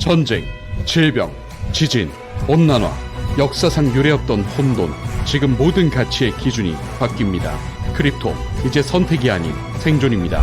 전쟁, 질병, 지진, 온난화, 역사상 유례없던 혼돈, 지금 모든 가치의 기준이 바뀝니다. 크립토, 이제 선택이 아닌 생존입니다.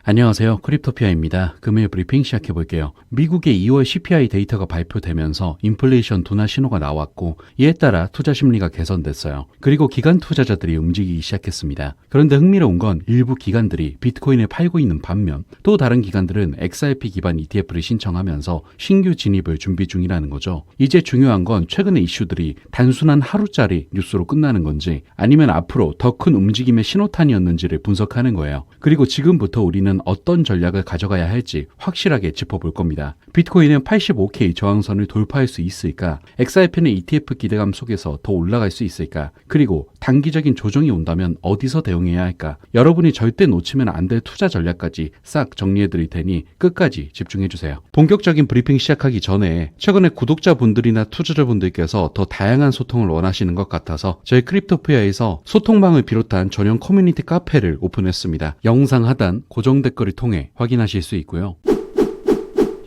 안녕하세요. 크립토피아입니다. 금일 브리핑 시작해볼게요. 미국의 2월 CPI 데이터가 발표되면서 인플레이션 둔화 신호가 나왔고 이에 따라 투자 심리가 개선됐어요. 그리고 기관 투자자들이 움직이기 시작했습니다. 그런데 흥미로운 건 일부 기관들이 비트코인을 팔고 있는 반면 또 다른 기관들은 XRP 기반 ETF를 신청하면서 신규 진입을 준비 중이라는 거죠. 이제 중요한 건 최근의 이슈들이 단순한 하루짜리 뉴스로 끝나는 건지 아니면 앞으로 더 큰 움직임의 신호탄이었는지를 분석하는 거예요. 그리고 지금부터 우리는 어떤 전략을 가져가야 할지 확실하게 짚어볼 겁니다. 비트코인은 85K 저항선을 돌파할 수 있을까? XRP는 ETF 기대감 속에서 더 올라갈 수 있을까? 그리고 단기적인 조정이 온다면 어디서 대응해야 할까? 여러분이 절대 놓치면 안 될 투자 전략까지 싹 정리해 드릴 테니 끝까지 집중해 주세요. 본격적인 브리핑 시작하기 전에 최근에 구독자분들이나 투자자분들께서 더 다양한 소통을 원하시는 것 같아서 저희 크립토피아에서 소통방을 비롯한 전용 커뮤니티 카페를 오픈했습니다. 영상 하단 고정 댓글을 통해 확인하실 수 있고요.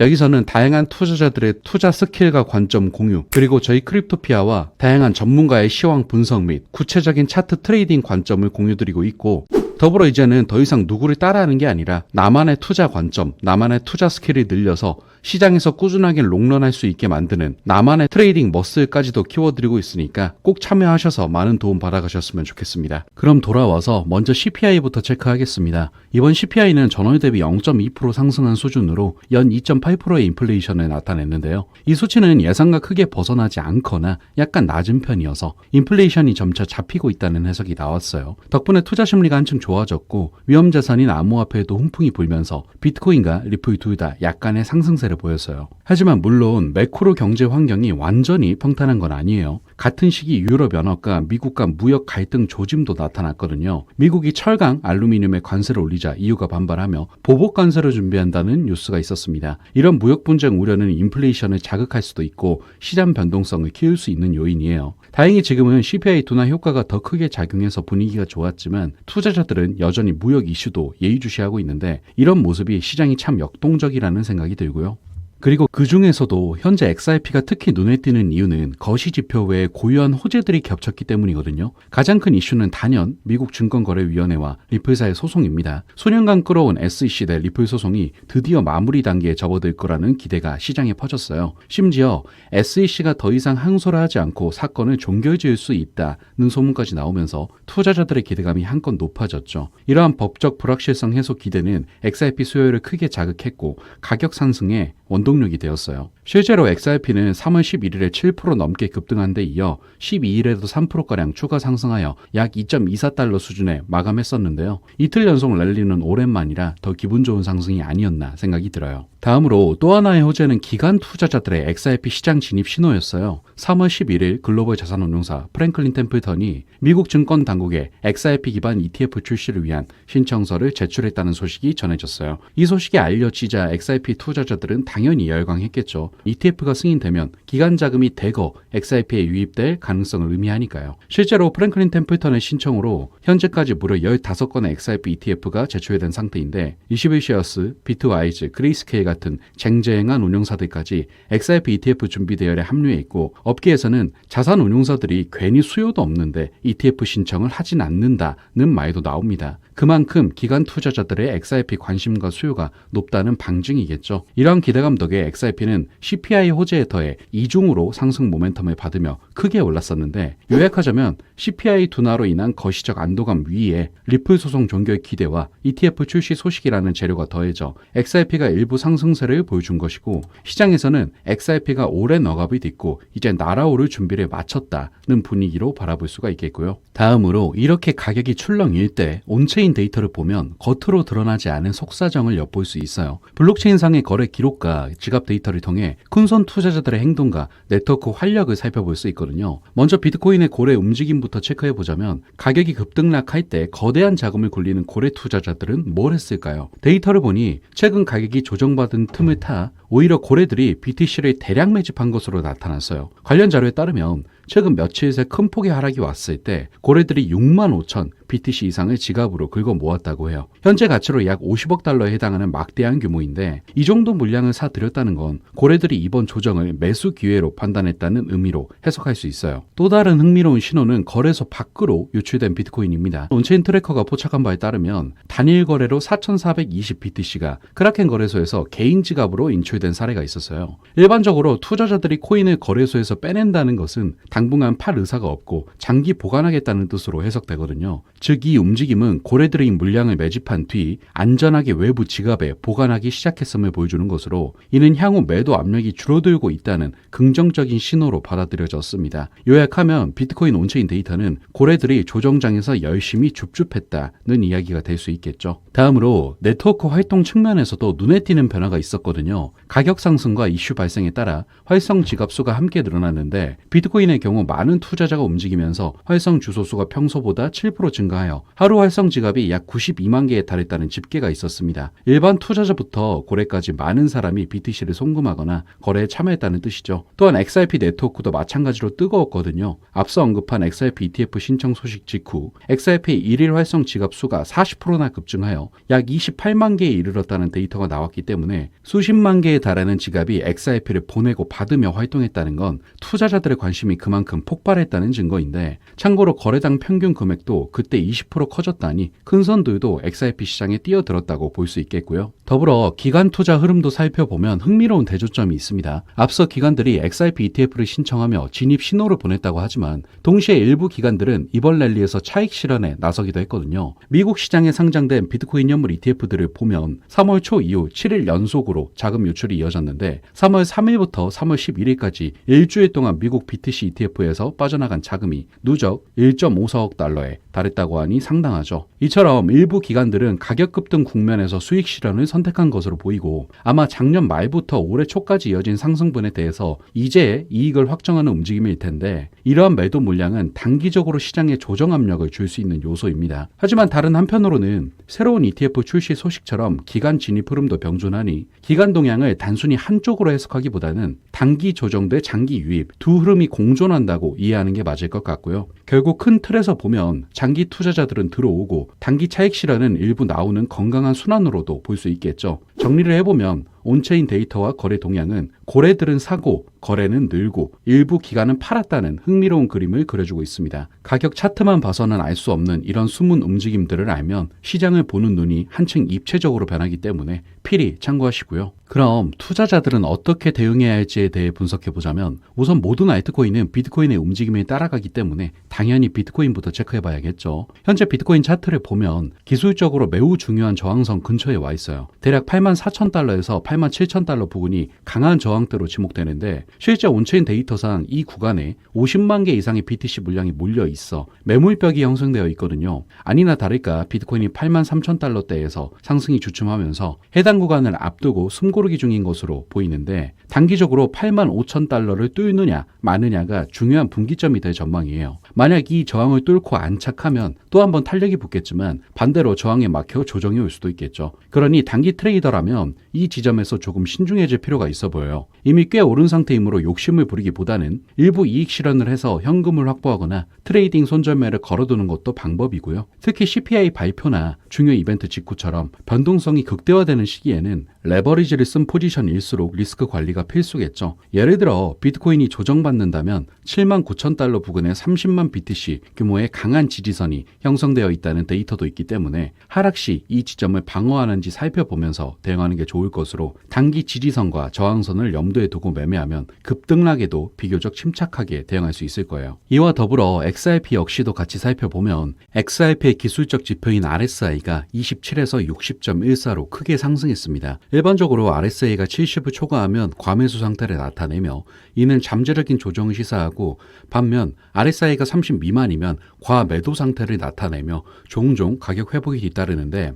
여기서는 다양한 투자자들의 투자 스킬과 관점 공유, 그리고 저희 크립토피아와 다양한 전문가의 시황 분석 및 구체적인 차트 트레이딩 관점을 공유드리고 있고, 더불어 이제는 더 이상 누구를 따라하는 게 아니라 나만의 투자 관점, 나만의 투자 스킬을 늘려서 시장에서 꾸준하게 롱런할 수 있게 만드는 나만의 트레이딩 머슬까지도 키워드리고 있으니까 꼭 참여하셔서 많은 도움 받아가셨으면 좋겠습니다. 그럼 돌아와서 먼저 CPI부터 체크하겠습니다. 이번 CPI는 전월 대비 0.2% 상승한 수준으로 연 2.8%의 인플레이션을 나타냈는데요. 이 수치는 예상과 크게 벗어나지 않거나 약간 낮은 편이어서 인플레이션이 점차 잡히고 있다는 해석이 나왔어요. 덕분에 투자 심리가 한층 좋아졌고 위험자산인 암호화폐에도 훈풍이 불면서 비트코인과 리플 둘 다 약간의 상승세를 보였어요. 하지만 물론 매크로 경제 환경이 완전히 평탄한 건 아니에요. 같은 시기 유럽 연합과 미국 간 무역 갈등 조짐도 나타났거든요. 미국이 철강, 알루미늄에 관세를 올리자 EU가 반발하며 보복 관세를 준비한다는 뉴스가 있었습니다. 이런 무역 분쟁 우려는 인플레이션을 자극할 수도 있고 시장 변동성을 키울 수 있는 요인이에요. 다행히 지금은 CPI 둔화 효과가 더 크게 작용해서 분위기가 좋았지만 투자자들은 여전히 무역 이슈도 예의주시하고 있는데 이런 모습이 시장이 참 역동적이라는 생각이 들고요. 그리고 그 중에서도 현재 XRP가 특히 눈에 띄는 이유는 거시지표 외에 고유한 호재들이 겹쳤기 때문이거든요. 가장 큰 이슈는 단연 미국 증권거래위원회와 리플사의 소송입니다. 수년간 끌어온 SEC 대 리플 소송이 드디어 마무리 단계에 접어들 거라는 기대가 시장에 퍼졌어요. 심지어 SEC가 더 이상 항소를 하지 않고 사건을 종결지을 수 있다는 소문까지 나오면서 투자자들의 기대감이 한껏 높아졌죠. 이러한 법적 불확실성 해소 기대는 XRP 수요를 크게 자극했고 가격 상승에 원동력이 되었어요. 실제로 XRP는 3월 11일에 7% 넘게 급등한 데 이어 12일에도 3%가량 추가 상승하여 약 2.24달러 수준에 마감했었는데요. 이틀 연속 랠리는 오랜만이라 더 기분 좋은 상승이 아니었나 생각이 들어요. 다음으로 또 하나의 호재는 기관 투자자들의 XRP 시장 진입 신호였어요. 3월 11일 글로벌 자산운용사 프랭클린 템플턴이 미국 증권 당국에 XRP 기반 ETF 출시를 위한 신청서를 제출했다는 소식이 전해졌어요. 이 소식이 알려지자 XRP 투자자들은 당연히 열광했겠죠. ETF가 승인되면 기관 자금이 대거 XRP에 유입될 가능성을 의미하니까요. 실제로 프랭클린 템플턴의 신청으로 현재까지 무려 15건의 XRP ETF가 제출된 상태인데 21쉐어스, 비트와이즈, 그레이스케일 같은 쟁쟁한 운용사들까지 XRP ETF 준비 대열에 합류해 있고 업계에서는 자산 운용사들이 괜히 수요도 없는데 ETF 신청을 하진 않는다는 말도 나옵니다. 그만큼 기관 투자자들의 XRP 관심과 수요가 높다는 방증이겠죠. 이러한 기대감 덕에 XRP는 CPI 호재에 더해 이중으로 상승 모멘텀을 받으며 크게 올랐었는데 요약하자면 CPI 둔화로 인한 거시적 안도감 위에 리플 소송 종결 기대와 ETF 출시 소식이라는 재료가 더해져 XRP가 일부 상승세를 보여준 것이고 시장에서는 XRP가 오랜 억압이 됐고 이제 날아오를 준비를 마쳤다는 분위기로 바라볼 수가 있겠고요. 다음으로 이렇게 가격이 출렁일 때 온체인 데이터를 보면 겉으로 드러나지 않은 속사정을 엿볼 수 있어요. 블록체인상의 거래 기록과 지갑 데이터를 통해 큰손 투자자들의 행동과 네트워크 활력을 살펴볼 수 있거든요. 먼저 비트코인의 고래 움직임부터 체크해보자면 가격이 급등락할 때 거대한 자금을 굴리는 고래 투자자들은 뭘 했을까요? 데이터를 보니 최근 가격이 조정받은 틈을 타 오히려 고래들이 BTC를 대량 매집한 것으로 나타났어요. 관련 자료에 따르면 최근 며칠 새 큰 폭의 하락이 왔을 때 고래들이 65,000 BTC 이상을 지갑으로 긁어 모았다고 해요. 현재 가치로 약 50억 달러에 해당하는 막대한 규모인데 이 정도 물량을 사들였다는 건 고래들이 이번 조정을 매수 기회로 판단했다는 의미로 해석할 수 있어요. 또 다른 흥미로운 신호는 거래소 밖으로 유출된 비트코인입니다. 온체인 트래커가 포착한 바에 따르면 단일 거래로 4,420 BTC가 크라켄 거래소에서 개인 지갑으로 인출된 사례가 있었어요. 일반적으로 투자자들이 코인을 거래소에서 빼낸다는 것은 당분간 팔 의사가 없고 장기 보관하겠다는 뜻으로 해석되거든요. 즉 이 움직임은 고래들이 물량을 매집한 뒤 안전하게 외부 지갑에 보관하기 시작했음을 보여주는 것으로 이는 향후 매도 압력이 줄어들고 있다는 긍정적인 신호로 받아들여졌습니다. 요약하면 비트코인 온체인 데이터는 고래들이 조정장에서 열심히 줍줍했다는 이야기가 될 수 있겠죠. 다음으로 네트워크 활동 측면에서도 눈에 띄는 변화가 있었거든요. 가격 상승과 이슈 발생에 따라 활성 지갑 수가 함께 늘어났는데 비트코인의 경우 많은 투자자가 움직이면서 활성 주소 수가 평소보다 7% 증가하여 하루 활성 지갑이 약 92만 개에 달했다는 집계가 있었습니다. 일반 투자자부터 고래까지 많은 사람이 BTC를 송금하거나 거래에 참여했다는 뜻이죠. 또한 XRP 네트워크도 마찬가지로 뜨거웠거든요. 앞서 언급한 XRP ETF 신청 소식 직후 XRP의 일일 활성 지갑 수가 40%나 급증하여 약 28만 개에 이르렀다는 데이터가 나왔기 때문에 수십만 개에 달하는 지갑이 XRP를 보내고 받으며 활동했다는 건 투자자들의 관심이 그만큼 폭발했다는 증거인데 참고로 거래당 평균 금액도 그때 20% 커졌다니 큰 선들도 XRP 시장에 뛰어들었다고 볼 수 있겠고요. 더불어 기관 투자 흐름도 살펴보면 흥미로운 대조점이 있습니다. 앞서 기관들이 XRP ETF를 신청하며 진입 신호를 보냈다고 하지만 동시에 일부 기관들은 이번 랠리에서 차익 실현에 나서기도 했거든요. 미국 시장에 상장된 비트코인 현물 ETF들을 보면 3월 초 이후 7일 연속으로 자금 유출이 이어졌는데 3월 3일부터 3월 11일까지 일주일 동안 미국 BTC ETF에서 빠져나간 자금이 누적 1.54억 달러에 달했다고 하니 상당하죠. 이처럼 일부 기관들은 가격 급등 국면에서 수익 실현을 선택한 것으로 보이고 아마 작년 말부터 올해 초까지 이어진 상승분에 대해서 이제 이익을 확정하는 움직임일 텐데 이러한 매도 물량은 단기적으로 시장에 조정 압력을 줄 수 있는 요소입니다. 하지만 다른 한편으로는 새로운 ETF 출시 소식처럼 기관 진입 흐름도 병존하니 기관 동향을 단순히 한쪽으로 해석하기보다는 단기 조정 대 장기 유입 두 흐름이 공존한다고 이해하는 게 맞을 것 같고요. 결국 큰 틀에서 보면 장기 투자자들은 들어오고 단기 차익 실현은 일부 나오는 건강한 순환으로도 볼 수 있겠죠. 정리를 해보면 온체인 데이터와 거래 동향은 고래들은 사고 거래는 늘고 일부 기관은 팔았다는 흥미로운 그림을 그려주고 있습니다. 가격 차트만 봐서는 알 수 없는 이런 숨은 움직임들을 알면 시장을 보는 눈이 한층 입체적으로 변하기 때문에 필히 참고하시고요. 그럼 투자자들은 어떻게 대응해야 할지에 대해 분석해보자면 우선 모든 알트코인은 비트코인의 움직임에 따라가기 때문에 당연히 비트코인부터 체크해봐야겠죠. 현재 비트코인 차트를 보면 기술적으로 매우 중요한 저항선 근처에 와 있어요. 대략 84,000달러에서 87,000달러 부근이 강한 저항대로 지목되는데 실제 온체인 데이터상 이 구간에 50만 개 이상의 BTC 물량이 몰려 있어 매물벽이 형성되어 있거든요. 아니나 다를까 비트코인이 83,000달러대에서 상승이 주춤하면서 해당 구간을 앞두고 숨고르기 중인 것으로 보이는데 단기적으로 85,000달러를 뚫느냐 마느냐가 중요한 분기점이 될 전망이에요. 만약 이 저항을 뚫고 안착하면 또 한 번 탄력이 붙겠지만 반대로 저항에 막혀 조정이 올 수도 있겠죠. 그러니 단기 트레이더라면 이 지점에서 조금 신중해질 필요가 있어 보여요. 이미 꽤 오른 상태이므로 욕심을 부리기보다는 일부 이익 실현을 해서 현금을 확보하거나 트레이딩 손절매를 걸어두는 것도 방법이고요. 특히 CPI 발표나 중요 이벤트 직후처럼 변동성이 극대화되는 시기에는 레버리지를 쓴 포지션일수록 리스크 관리가 필수겠죠. 예를 들어 비트코인이 조정받는다면 79,000달러 부근에 30만 BTC 규모의 강한 지지선이 형성되어 있다는 데이터도 있기 때문에 하락 시 이 지점을 방어하는지 살펴보면서 대응하는 게 좋을 것으로 단기 지지선과 저항선을 염두에 두고 매매하면 급등락에도 비교적 침착하게 대응할 수 있을 거예요. 이와 더불어 XRP 역시도 같이 살펴보면 XRP의 기술적 지표인 RSI가 27에서 60.14로 크게 상승했습니다. 일반적으로 RSI가 70을 초과하면 과매수 상태를 나타내며 이는 잠재적인 조정을 시사하고 반면 RSI가 30 미만이면 과매도 상태를 나타내며 종종 가격 회복이 뒤따르는데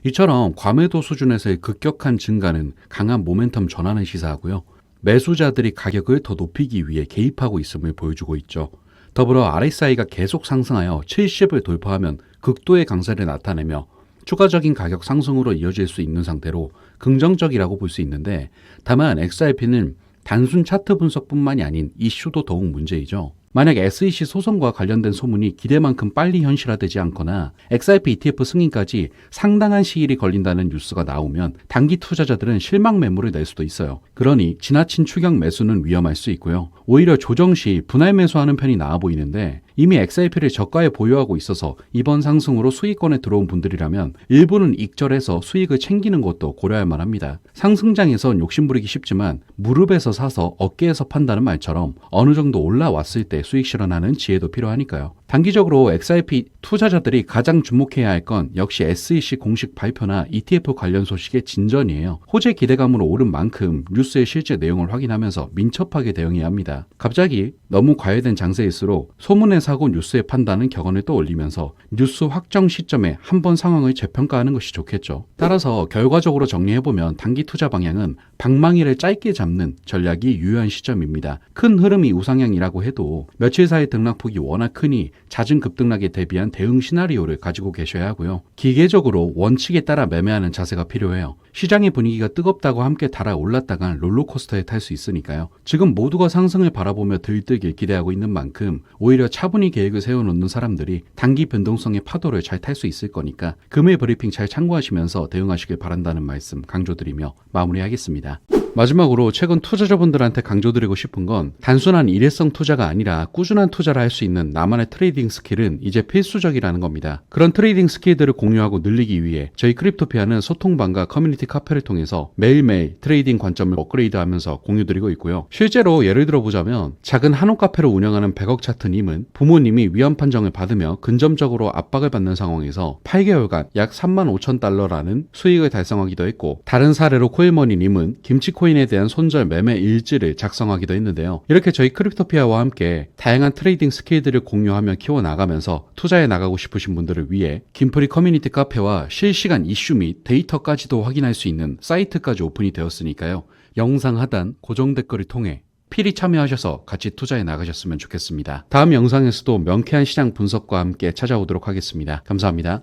이처럼 과매도 수준에서의 급격한 증가는 강한 모멘텀 전환을 시사하고요. 매수자들이 가격을 더 높이기 위해 개입하고 있음을 보여주고 있죠. 더불어 RSI가 계속 상승하여 70을 돌파하면 극도의 강세를 나타내며 추가적인 가격 상승으로 이어질 수 있는 상태로 긍정적이라고 볼 수 있는데 다만 XRP는 단순 차트 분석뿐만이 아닌 이슈도 더욱 문제이죠. 만약 SEC 소송과 관련된 소문이 기대만큼 빨리 현실화되지 않거나 XRP ETF 승인까지 상당한 시일이 걸린다는 뉴스가 나오면 단기 투자자들은 실망 매물을 낼 수도 있어요. 그러니 지나친 추격 매수는 위험할 수 있고요. 오히려 조정 시 분할 매수하는 편이 나아 보이는데 이미 XRP를 저가에 보유하고 있어서 이번 상승으로 수익권에 들어온 분들이라면 일부는 익절해서 수익을 챙기는 것도 고려할 만합니다. 상승장에선 욕심부리기 쉽지만 무릎에서 사서 어깨에서 판다는 말처럼 어느 정도 올라왔을 때 수익 실현하는 지혜도 필요하니까요. 단기적으로 XRP 투자자들이 가장 주목해야 할 건 역시 SEC 공식 발표나 ETF 관련 소식의 진전이에요. 호재 기대감으로 오른 만큼 뉴스의 실제 내용을 확인하면서 민첩하게 대응해야 합니다. 갑자기 너무 과열된 장세일수록 소문의 사고 뉴스의 판단은 격언을 떠올리면서 뉴스 확정 시점에 한번 상황을 재평가하는 것이 좋겠죠. 따라서 결과적으로 정리해보면 단기 투자 방향은 방망이를 짧게 잡는 전략이 유효한 시점입니다. 큰 흐름이 우상향이라고 해도 며칠 사이 등락폭이 워낙 크니 잦은 급등락에 대비한 대응 시나리오를 가지고 계셔야 하고요. 기계적으로 원칙에 따라 매매하는 자세가 필요해요. 시장의 분위기가 뜨겁다고 함께 달아올랐다간 롤러코스터에 탈 수 있으니까요. 지금 모두가 상승을 바라보며 들뜨길 기대하고 있는 만큼 오히려 차분히 계획을 세워놓는 사람들이 단기 변동성의 파도를 잘 탈 수 있을 거니까 금일 브리핑 잘 참고하시면서 대응하시길 바란다는 말씀 강조드리며 마무리하겠습니다. 마지막으로 최근 투자자분들한테 강조드리고 싶은 건 단순한 일회성 투자가 아니라 꾸준한 투자를 할 수 있는 나만의 트레이딩 스킬은 이제 필수적이라는 겁니다. 그런 트레이딩 스킬들을 공유하고 늘리기 위해 저희 크립토피아는 소통방과 커뮤니티 카페를 통해서 매일매일 트레이딩 관점을 업그레이드하면서 공유드리고 있고요. 실제로 예를 들어보자면 작은 한옥 카페를 운영하는 100억 차트님은 부모님이 위험 판정을 받으며 근접적으로 압박을 받는 상황에서 8개월간 약 35,000달러라는 수익을 달성하기도 했고, 다른 사례로 코일머니님은 김치코인에 대한 손절 매매 일지를 작성하기도 했는데요. 이렇게 저희 크립토피아와 함께 다양한 트레이딩 스킬들을 공유하며 키워나가면서 투자해 나가고 싶으신 분들을 위해 김프리 커뮤니티 카페와 실시간 이슈 및 데이터까지도 확인할 수 있는 사이트까지 오픈이 되었으니까요. 영상 하단 고정 댓글을 통해 필히 참여하셔서 같이 투자해 나가셨으면 좋겠습니다. 다음 영상에서도 명쾌한 시장 분석과 함께 찾아오도록 하겠습니다. 감사합니다.